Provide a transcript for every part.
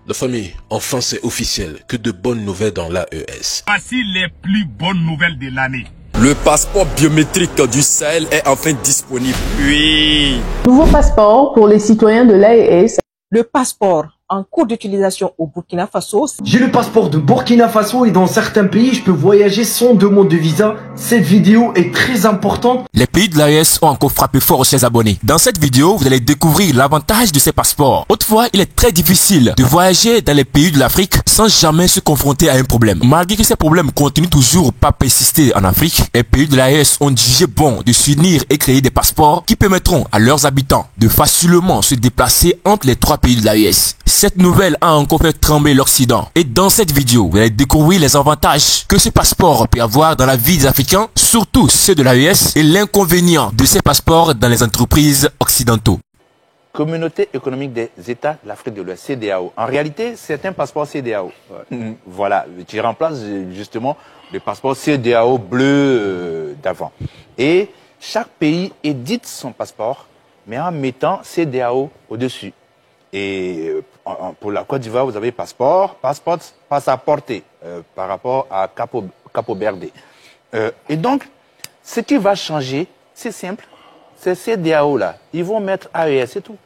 La famille, enfin c'est officiel, que de bonnes nouvelles dans l'AES. Voici les plus bonnes nouvelles de l'année. Le passeport biométrique du Sahel est enfin disponible. Oui. Nouveau passeport pour les citoyens de l'AES. Le passeport en cours d'utilisation au Burkina Faso. J'ai le passeport de Burkina Faso et dans certains pays, je peux voyager sans demande de visa. Cette vidéo est très importante. Les pays de l'AES ont encore frappé fort chez les abonnés. Dans cette vidéo, vous allez découvrir l'avantage de ces passeports. Autrefois, il est très difficile de voyager dans les pays de l'Afrique sans jamais se confronter à un problème. Malgré que ces problèmes continuent toujours pas persister en Afrique, les pays de l'AES ont jugé bon de s'unir et créer des passeports qui permettront à leurs habitants de facilement se déplacer entre les trois pays de l'AES. Cette nouvelle a encore fait trembler l'Occident. Et dans cette vidéo, vous allez découvrir les avantages que ce passeport peut avoir dans la vie des Africains, surtout ceux de l'AES, et l'inconvénient de ces passeports dans les entreprises occidentaux. Communauté économique des États de l'Afrique de l'Ouest, CEDEAO. En réalité, c'est un passeport CEDEAO. Voilà, qui remplace justement le passeport CEDEAO bleu d'avant. Et chaque pays édite son passeport, mais en mettant CEDEAO au-dessus. Et pour la Côte d'Ivoire, vous avez passeport, passaporté par rapport à Capo Verde. Et donc, ce qui va changer, c'est simple, c'est CEDEAO là. Ils vont mettre AES, c'est tout.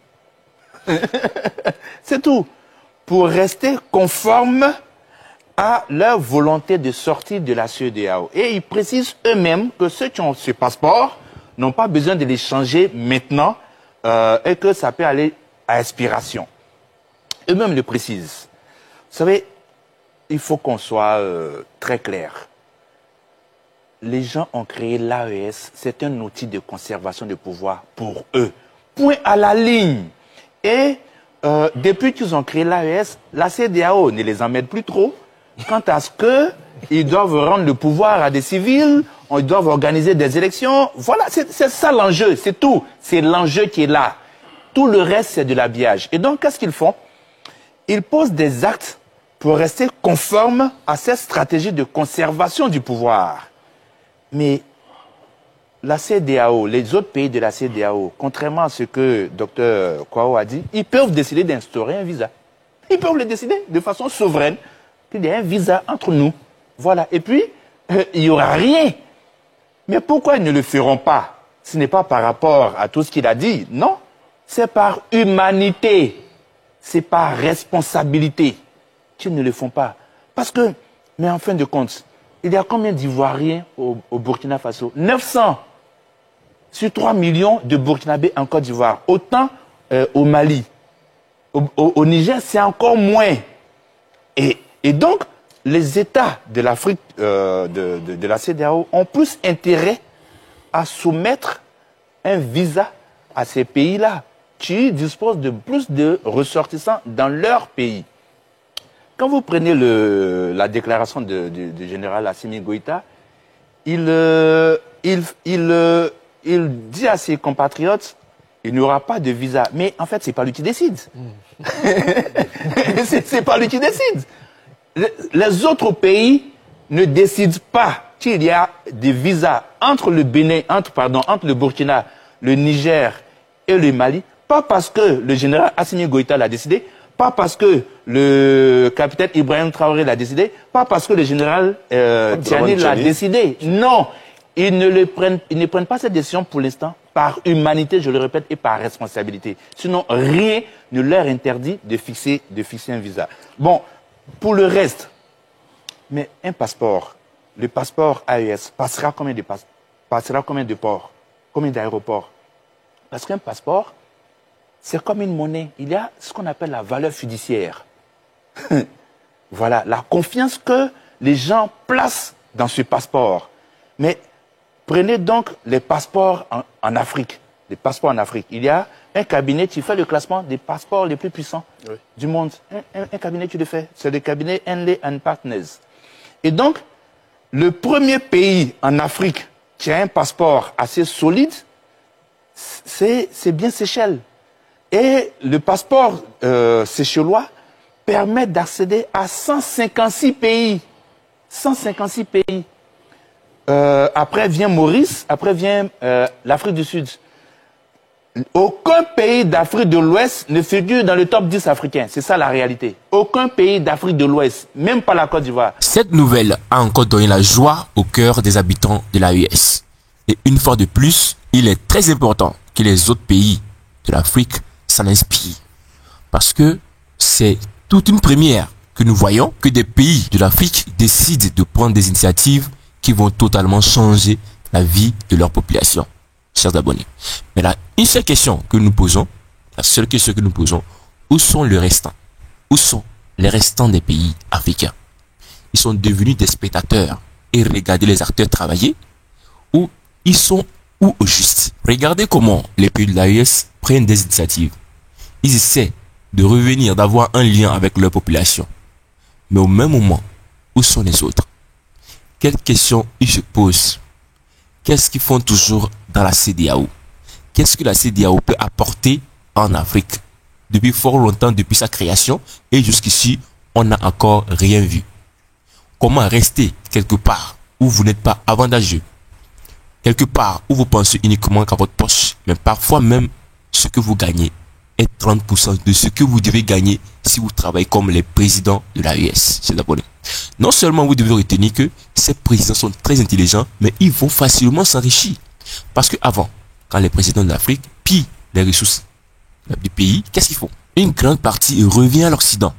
C'est tout. Pour rester conforme à leur volonté de sortir de la CEDEAO. Et ils précisent eux-mêmes que ceux qui ont ce passeport n'ont pas besoin de les changer maintenant et que ça peut aller à expiration. Eux-mêmes le précisent. Vous savez, il faut qu'on soit très clair. Les gens ont créé l'AES, c'est un outil de conservation de pouvoir pour eux. Point à la ligne. Et depuis qu'ils ont créé l'AES, la CEDEAO ne les emmène plus trop quant à ce qu'ils doivent rendre le pouvoir à des civils, ils doivent organiser des élections. Voilà, c'est ça l'enjeu, c'est tout. C'est l'enjeu qui est là. Tout le reste, c'est de l'habillage. Et donc, qu'est-ce qu'ils font? Ils posent des actes pour rester conformes à cette stratégie de conservation du pouvoir. Mais la CEDEAO, les autres pays de la CEDEAO, contrairement à ce que Dr Kwao a dit, ils peuvent décider d'instaurer un visa. Ils peuvent le décider de façon souveraine, qu'il y ait un visa entre nous. Voilà. Et puis, il n'y aura rien. Mais pourquoi ils ne le feront pas? Ce n'est pas par rapport à tout ce qu'il a dit, non. C'est par humanité, c'est par responsabilité qu'ils ne le font pas. Parce que, mais en fin de compte, il y a combien d'Ivoiriens au Burkina Faso? 900 sur 3 millions de Burkinabés en Côte d'Ivoire. Autant au Mali. Au Niger, c'est encore moins. Et donc, les États de l'Afrique, de la CEDEAO, ont plus intérêt à soumettre un visa à ces pays-là, qui disposent de plus de ressortissants dans leur pays. Quand vous prenez la déclaration du général Assimi Goïta, il dit à ses compatriotes, il n'y aura pas de visa. Mais en fait, c'est pas lui qui décide. C'est pas lui qui décide. Les autres pays ne décident pas qu'il y a des visas entre le Bénin, entre le Burkina, le Niger et le Mali. Pas parce que le général Assimi Goïta l'a décidé, pas parce que le capitaine Ibrahim Traoré l'a décidé, pas parce que le général Tiani l'a décidé. Non, ils ne prennent pas cette décision pour l'instant par humanité, je le répète, et par responsabilité. Sinon, rien ne leur interdit de fixer un visa. Bon, pour le reste, mais un passeport, le passeport AES passera combien de ports, combien d'aéroports? Parce qu'un passeport, c'est comme une monnaie. Il y a ce qu'on appelle la valeur fiduciaire. Voilà, la confiance que les gens placent dans ce passeport. Mais prenez donc les passeports en Afrique. Les passeports en Afrique. Il y a un cabinet qui fait le classement des passeports les plus puissants du monde. Un cabinet qui le fait. C'est le cabinet Henley & Partners. Et donc, le premier pays en Afrique qui a un passeport assez solide, c'est bien Seychelles. Et le passeport séchellois permet d'accéder à 156 pays. 156 pays. Après vient Maurice, après vient l'Afrique du Sud. Aucun pays d'Afrique de l'Ouest ne figure dans le top 10 africain. C'est ça la réalité. Aucun pays d'Afrique de l'Ouest, même pas la Côte d'Ivoire. Cette nouvelle a encore donné la joie au cœur des habitants de l'AES. Et une fois de plus, il est très important que les autres pays de l'Afrique s'en inspirent. Parce que c'est toute une première que nous voyons que des pays de l'Afrique décident de prendre des initiatives qui vont totalement changer la vie de leur population. Chers abonnés. Mais là, une seule question que nous posons, où sont les restants? Où sont les restants des pays africains? Ils sont devenus des spectateurs et regarder les acteurs travailler, ou ils sont où au juste? Regardez comment les pays de l'AES prennent des initiatives. Ils essaient de revenir, d'avoir un lien avec leur population. Mais au même moment, où sont les autres? Quelles questions ils se posent? Qu'est-ce qu'ils font toujours dans la CEDEAO? Qu'est-ce que la CEDEAO peut apporter en Afrique? Depuis fort longtemps, depuis sa création, et jusqu'ici, on n'a encore rien vu. Comment rester quelque part où vous n'êtes pas avantageux? Quelque part où vous pensez uniquement qu'à votre poche, mais parfois même ce que vous gagnez est 30% de ce que vous devez gagner si vous travaillez comme les présidents de l'AES. C'est d'abord. Non seulement vous devez retenir que ces présidents sont très intelligents, mais ils vont facilement s'enrichir. Parce que avant, quand les présidents de l'Afrique pillent les ressources du pays, qu'est-ce qu'ils font? Une grande partie revient à l'Occident.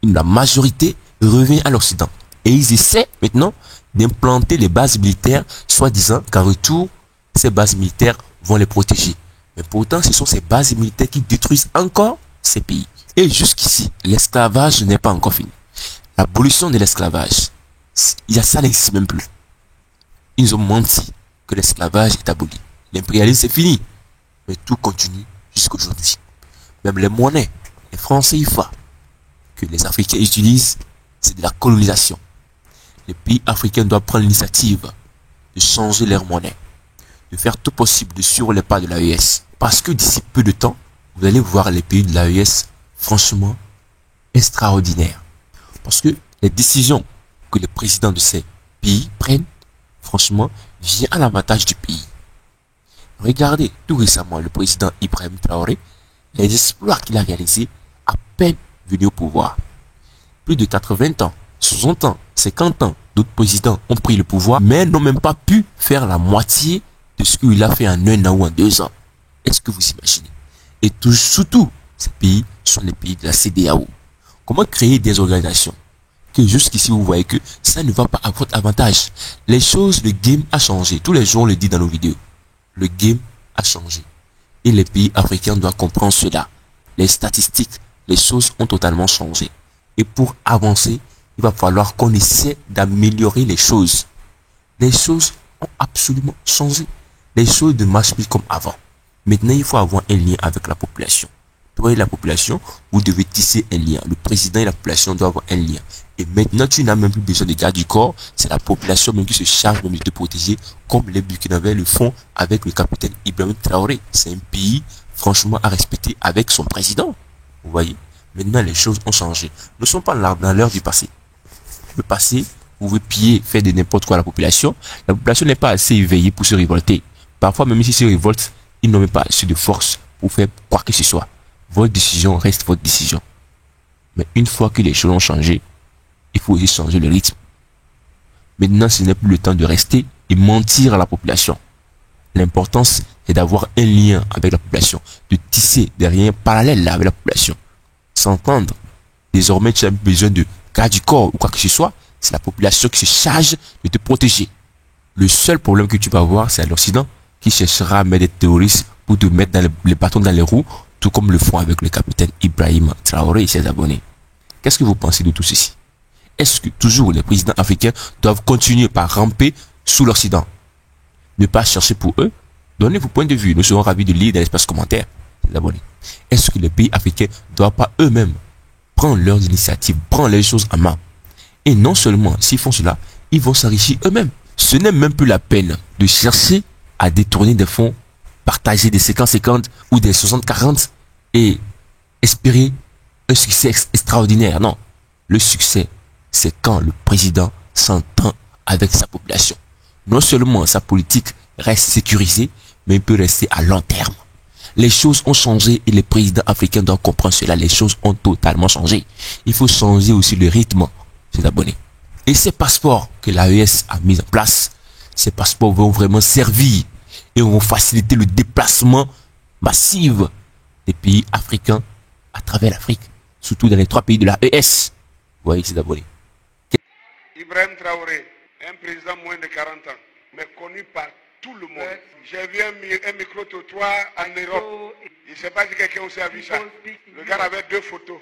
La majorité revient à l'Occident. Et ils essaient maintenant d'implanter les bases militaires, soi-disant qu'en retour, ces bases militaires vont les protéger. Mais pourtant, ce sont ces bases militaires qui détruisent encore ces pays. Et jusqu'ici, l'esclavage n'est pas encore fini. L'abolition de l'esclavage, ça n'existe même plus. Ils nous ont menti que l'esclavage est aboli. L'impérialisme c'est fini. Mais tout continue jusqu'à aujourd'hui. Même les monnaies, les francs CFA que les Africains utilisent, c'est de la colonisation. Les pays africains doivent prendre l'initiative de changer leur monnaie, de faire tout possible de suivre les pas de l'AES. Parce que d'ici peu de temps, vous allez voir les pays de l'AES franchement extraordinaires. Parce que les décisions que les présidents de ces pays prennent, franchement, viennent à l'avantage du pays. Regardez tout récemment le président Ibrahim Traoré, les exploits qu'il a réalisés à peine venu au pouvoir. Plus de 80 ans, 60 ans, 50 ans, d'autres présidents ont pris le pouvoir, mais n'ont même pas pu faire la moitié de ce qu'il a fait en 1 an ou en 2 ans. Est-ce que vous imaginez? Et surtout, ces pays sont les pays de la CEDEAO. Comment créer des organisations que jusqu'ici vous voyez que ça ne va pas à votre avantage? Les choses, le game a changé. Tous les jours on le dit dans nos vidéos. Le game a changé. Et les pays africains doivent comprendre cela. Les statistiques, les choses ont totalement changé. Et pour avancer, il va falloir qu'on essaie d'améliorer les choses. Les choses ont absolument changé. Les choses ne marchent plus comme avant. Maintenant, il faut avoir un lien avec la population. Toi et la population, vous devez tisser un lien. Le président et la population doivent avoir un lien. Et maintenant, tu n'as même plus besoin de garde du corps. C'est la population même qui se charge même de te protéger, comme les Burkinabés le font avec le capitaine Ibrahim Traoré. C'est un pays, franchement, à respecter avec son président. Vous voyez? Maintenant, les choses ont changé. Nous ne sommes pas dans l'heure du passé. Le passé, vous pouvez piller, faire de n'importe quoi à la population. La population n'est pas assez éveillée pour se révolter. Parfois, même si se révolte, ils n'ont même pas assez de force pour faire quoi que ce soit. Votre décision reste votre décision. Mais une fois que les choses ont changé, il faut aussi changer le rythme. Maintenant, ce n'est plus le temps de rester et mentir à la population. L'importance est d'avoir un lien avec la population, de tisser des liens parallèles avec la population. S'entendre. Désormais, tu n'as plus besoin de garde du corps ou quoi que ce soit. C'est la population qui se charge de te protéger. Le seul problème que tu vas avoir, c'est à l'Occident qui cherchera à mettre des terroristes pour te mettre dans les bâtons dans les roues, tout comme le font avec le capitaine Ibrahim Traoré et ses abonnés. Qu'est-ce que vous pensez de tout ceci? Est-ce que toujours les présidents africains doivent continuer par ramper sous l'Occident? Ne pas chercher pour eux? Donnez vos points de vue, nous serons ravis de lire dans l'espace commentaire. Abonnés. Est-ce que les pays africains ne doivent pas eux-mêmes prendre leurs initiatives, prendre les choses en main? Et non seulement, s'ils font cela, ils vont s'enrichir eux-mêmes. Ce n'est même plus la peine de chercher à détourner des fonds, partager des 50-50 ou des 60-40 et espérer un succès extraordinaire. Non, le succès, c'est quand le président s'entend avec sa population. Non seulement sa politique reste sécurisée, mais il peut rester à long terme. Les choses ont changé et les présidents africains doivent comprendre cela. Les choses ont totalement changé. Il faut changer aussi le rythme, ses abonnés. Et ces passeports que l'AES a mis en place, ces passeports vont vraiment servir et vont faciliter le déplacement massif des pays africains à travers l'Afrique, surtout dans les 3 pays de l'AES. Vous voyez, ses abonnés. Ibrahim Traoré, un président moins de 40 ans, mais connu par tout le monde. J'ai vu un micro-trottoir en Europe. Je ne sais pas si quelqu'un aussi a vu ça. Le gars avait 2 photos.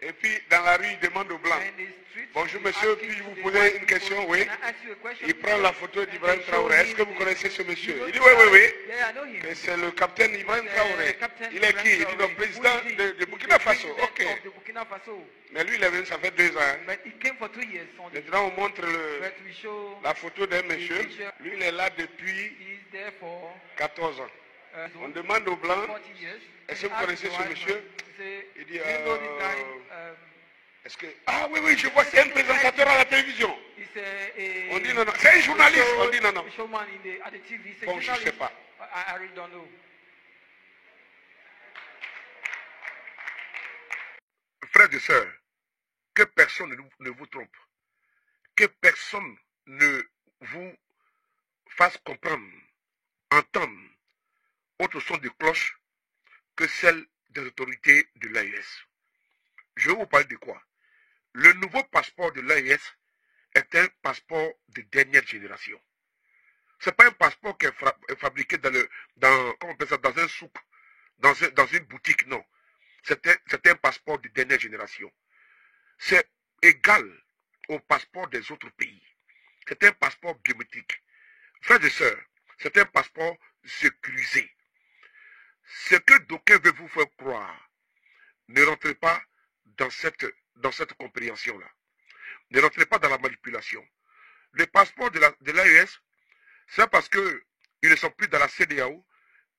Et puis dans la rue, il demande au blanc. Bonjour monsieur, puis-je vous poser une question? Oui. Il prend la photo d'Ibrahim Traoré. Est-ce que vous connaissez ce monsieur? Il dit oui. Et c'est le capitaine Ibrahim Traoré. Il est qui? Il dit le président de Burkina Faso. Ok. Mais lui, il est venu, ça fait 2 ans. Maintenant, on montre la photo d'un monsieur. Lui, il est là depuis 14 ans. On demande au blanc, est-ce que vous connaissez ce monsieur? Il dit, est-ce que... Ah oui, je vois, c'est un présentateur à la télévision. On dit non, c'est un journaliste. On dit non. Bon, je ne sais pas. Frères et sœurs, que personne ne vous trompe. Que personne ne vous fasse comprendre, entendre autre son de cloche que celle des autorités de l'AES. Je vais vous parler de quoi? Le nouveau passeport de l'AES est un passeport de dernière génération. Ce n'est pas un passeport qui est fabriqué comment on appelle ça, dans un souk, dans une boutique, non. C'est un passeport de dernière génération. C'est égal au passeport des autres pays. C'est un passeport biométrique. Frères et sœurs, c'est un passeport sécurisé. Ce que d'aucuns veulent vous faire croire, ne rentrez pas dans cette compréhension-là. Ne rentrez pas dans la manipulation. Le passeport de l'AES, c'est parce qu'ils ne sont plus dans la CEDEAO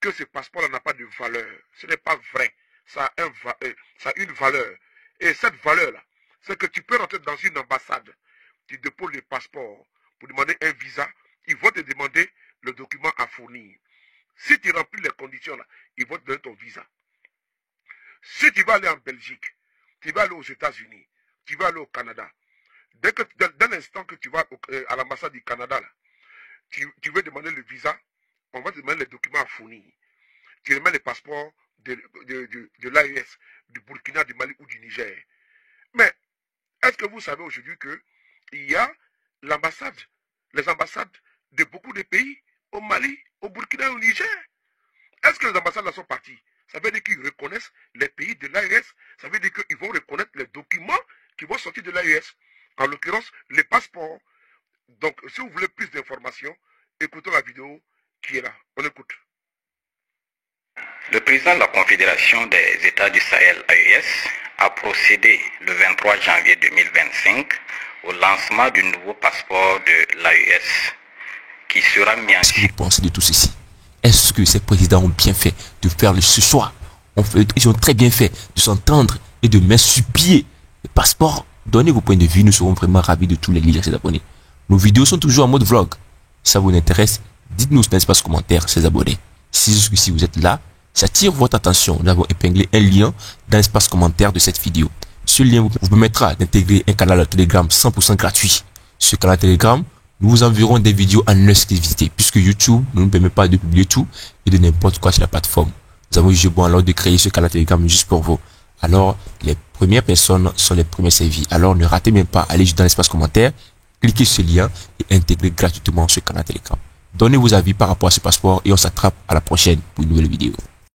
que ce passeport-là n'a pas de valeur. Ce n'est pas vrai. Ça a une valeur. Et cette valeur-là, c'est que tu peux rentrer dans une ambassade, tu déposes le passeport pour demander un visa, ils vont te demander le document à fournir. Si tu remplis les conditions là, ils vont te donner ton visa. Si tu vas aller en Belgique, tu vas aller aux États-Unis, tu vas aller au Canada, dès l'instant que tu vas à l'ambassade du Canada, là, tu veux demander le visa, on va te demander les documents à fournir. Tu remets les passeports de l'AES, du Burkina, du Mali ou du Niger. Mais est-ce que vous savez aujourd'hui qu'il y a les ambassades de beaucoup de pays au Mali, au Burkina et au Niger? Est-ce que les ambassades là sont parties? Ça veut dire qu'ils reconnaissent les pays de l'AES. Ça veut dire qu'ils vont reconnaître les documents qui vont sortir de l'AES. En l'occurrence, les passeports. Donc, si vous voulez plus d'informations, écoutez la vidéo qui est là. On écoute. Le président de la Confédération des États du Sahel, AES, a procédé le 23 janvier 2025 au lancement du nouveau passeport de l'AES qui sera mis en... Qu'est-ce que vous pensez de tout ceci? Est-ce que ces présidents ont bien fait de faire ce choix? Ils ont très bien fait de s'entendre et de mettre sur pied le passeport. Donnez vos points de vue, nous serons vraiment ravis de tous les lire et les abonnés. Nos vidéos sont toujours en mode vlog. Si ça vous intéresse, dites-nous dans l'espace commentaire, ces abonnés. Si vous êtes là, j'attire votre attention. Nous avons épinglé un lien dans l'espace commentaire de cette vidéo. Ce lien vous permettra d'intégrer un canal Telegram 100% gratuit. Ce canal Telegram, nous vous enverrons des vidéos en exclusivité, puisque YouTube ne nous permet pas de publier tout et de n'importe quoi sur la plateforme. Nous avons jugé bon alors de créer ce canal Telegram juste pour vous. Alors, les premières personnes sont les premiers servis. Alors, ne ratez même pas, allez juste dans l'espace commentaire, cliquez sur ce lien et intégrez gratuitement ce canal Telegram. Donnez vos avis par rapport à ce passeport et on s'attrape à la prochaine pour une nouvelle vidéo.